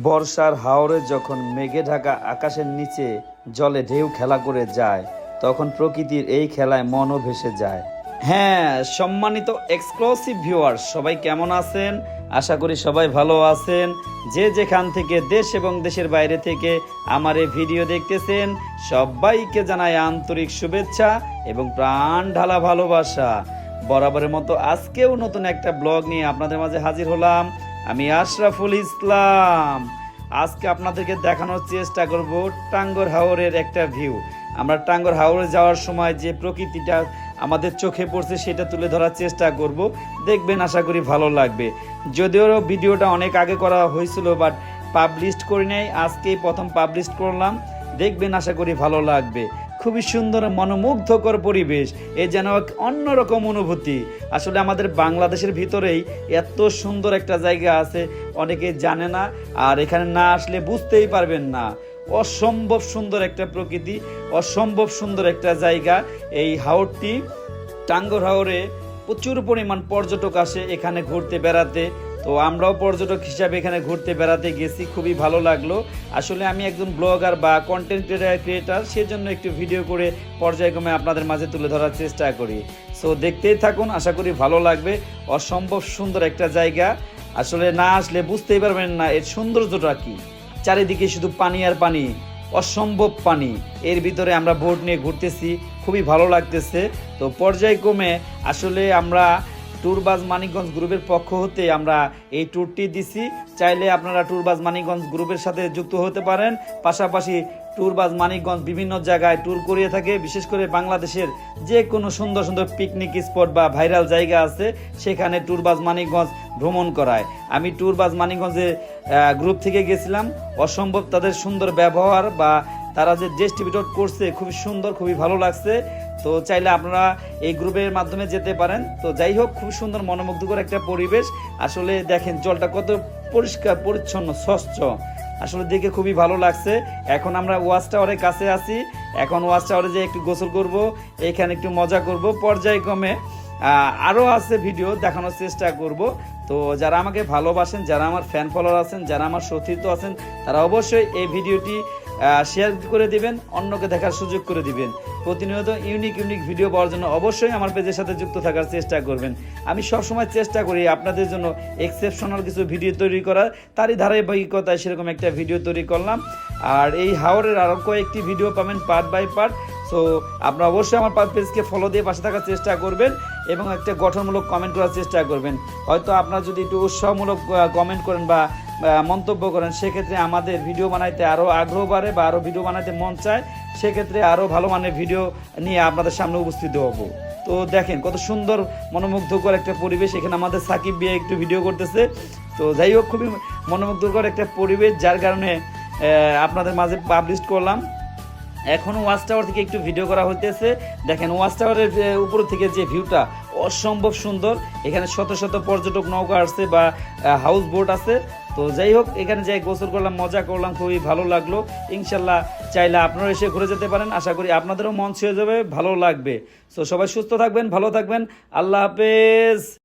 বর্ষার হাওরে যখন মেঘে ঢাকা আকাশের নিচে জলে ঢেউ খেলা করে যায়, তখন প্রকৃতির এই খেলায় মনও ভেসে যায়। হ্যাঁ, সম্মানিত এক্সক্লুসিভ ভিউয়ার, সবাই কেমন আছেন? আশা করি সবাই ভালো আছেন। যে যেখান থেকে দেশ এবং দেশের বাইরে থেকে আমার এই ভিডিও দেখতেছেন, সবাইকে জানাই আন্তরিক শুভেচ্ছা এবং প্রাণ ঢালা ভালোবাসা। বরাবরের মতো আজকেও নতুন একটা ব্লগ নিয়ে আপনাদের মাঝে হাজির হলাম। আমি আশরাফুল ইসলাম। আজকে আপনাদেরকে দেখানোর চেষ্টা করব টাঙ্গর হাওরের একটা ভিউ। আমরা টাঙ্গর হাওরে যাওয়ার সময় যে প্রকৃতিটা আমাদের চোখে পড়ছে সেটা তুলে ধরার চেষ্টা করব। দেখবেন, আশা করি ভালো লাগবে। যদিও ভিডিওটা অনেক আগে করা হয়েছিল, বাট পাবলিশ করি নাই, আজকেই প্রথম পাবলিশ করলাম। দেখবেন, আশা করি ভালো লাগবে। খুবই সুন্দর মনোমুগ্ধকর পরিবেশ, এ যেন এক অন্যরকম অনুভূতি। আসলে আমাদের বাংলাদেশের ভিতরেই এত সুন্দর একটা জায়গা আছে, অনেকে জানে না, আর এখানে না আসলে বুঝতেই পারবেন না। অসম্ভব সুন্দর একটা প্রকৃতি, অসম্ভব সুন্দর একটা জায়গা এই হাওরটি। টাঙ্গর হাওরে প্রচুর পরিমাণ পর্যটক আসে এখানে ঘুরতে বেড়াতে। তো আমরাও পর্যটক হিসাবে এখানে ঘুরতে বেড়াতে গেছি, খুবই ভালো লাগলো। আসলে আমি একজন ব্লগার বা কন্টেন্ট ক্রিয়েটার, সেজন্য একটু ভিডিও করে পর্যায়ক্রমে আপনাদের মাঝে তুলে ধরার চেষ্টা করি। সো দেখতেই থাকুন, আশা করি ভালো লাগবে। অসম্ভব সুন্দর একটা জায়গা, আসলে না আসলে বুঝতেই পারবেন না এর সৌন্দর্যটা কি। চারিদিকে শুধু পানি আর পানি, অসম্ভব পানি। এর ভিতরে আমরা বোট নিয়ে ঘুরতেছি, খুবই ভালো লাগতেছে। তো পর্যায়ক্রমে আসলে আমরা ট্যুরবাজ মানিকগঞ্জ গ্রুপের পক্ষ হতে আমরা এই ট্যুরটি দিছি। চাইলে আপনারা ট্যুরবাজ মানিকগঞ্জ গ্রুপের সাথে যুক্ত হতে পারেন। পাশাপাশি ট্যুরবাজ মানিকগঞ্জ বিভিন্ন জায়গায় ট্যুর করিয়ে থাকে, বিশেষ করে বাংলাদেশের যে কোনো সুন্দর সুন্দর পিকনিক স্পট বা ভাইরাল জায়গা আছে সেখানে ট্যুরবাজ মানিকগঞ্জ ভ্রমণ করায়। আমি ট্যুরবাজ মানিকগঞ্জের গ্রুপ থেকে গেছিলাম। অসম্ভব তাদের সুন্দর ব্যবহার বা তারা যে ডিস্ট্রিবিউট করছে খুবই সুন্দর, খুবই ভালো লাগছে। তো চাইলে আপনারা এই গ্রুপের মাধ্যমে যেতে পারেন। তো যাই হোক, খুব সুন্দর মনোমুগ্ধকর একটা পরিবেশ। আসলে দেখেন জলটা কত পরিষ্কার পরিচ্ছন্ন, স্বচ্ছ, আসলে দেখে খুবই ভালো লাগছে। এখন আমরা ওয়াচ টাওয়ারের কাছে আছি। এখন ওয়াচ টাওয়ারে যে একটু গোসল করব, এখানে একটু মজা করব। পর্যায়ক্রমে আরও আছে, ভিডিও দেখানোর চেষ্টা করব। তো যারা আমাকে ভালোবাসেন, যারা আমার ফ্যান ফলোয়ার আছেন, যারা আমার সতীর্থ আছেন, তারা অবশ্যই এই ভিডিওটি শেয়ার করে দিবেন, অন্যকে দেখার সুযোগ করে দিবেন। প্রতিনিয়ত ইউনিক ভিডিও পাওয়ার জন্য অবশ্যই আমার পেজের সাথে যুক্ত থাকার চেষ্টা করবেন। আমি সবসময় চেষ্টা করি আপনাদের জন্য এক্সেপশনাল কিছু ভিডিও তৈরি করার, তারই ধারাবাহিকতায় সেরকম একটা ভিডিও তৈরি করলাম। আর এই হাওরের আরও কয়েকটি ভিডিও পাবেন পার্ট বাই পার্ট। সো আপনারা অবশ্যই আমার পেজকে ফলো দিয়ে পাশে থাকার চেষ্টা করবেন এবং একটা গঠনমূলক কমেন্ট করার চেষ্টা করবেন। হয়তো আপনারা যদি একটু উৎসাহমূলক কমেন্ট করেন বা মন্তব্য করেন, সেক্ষেত্রে আমাদের ভিডিও বানাইতে আরও আগ্রহ বাড়ে বা আরও ভিডিও বানাইতে মন চায়। সেক্ষেত্রে আরও ভালো মানের ভিডিও নিয়ে আপনাদের সামনে উপস্থিত হব। তো দেখেন কত সুন্দর মনোমুগ্ধকর একটা পরিবেশ। এখানে আমাদের সাকিব ভাই একটু ভিডিও করতেছে। তো যাই হোক, খুবই মনোমুগ্ধকর একটা পরিবেশ, যার কারণে আপনাদের মাঝে পাবলিশ করলাম। এখনও ওয়াচ টাওয়ার থেকে একটু ভিডিও করা হইতেছে। দেখেন ওয়াচ টাওয়ারের উপর থেকে যে ভিউটা অসম্ভব সুন্দর। এখানে শত শত পর্যটক নৌকা আসছে বা হাউস বোট আছে। তো যাই হোক, এখানে যাই গোসল করলাম, মজা করলাম, খুবই ভালো লাগলো। ইনশাল্লাহ চাইলে আপনারা এসে ঘুরে যেতে পারেন। আশা করি আপনাদেরও মন ছুঁয়ে যাবে, ভালো লাগবে। সো সবাই সুস্থ থাকবেন, ভালো থাকবেন। আল্লাহ হাফেজ।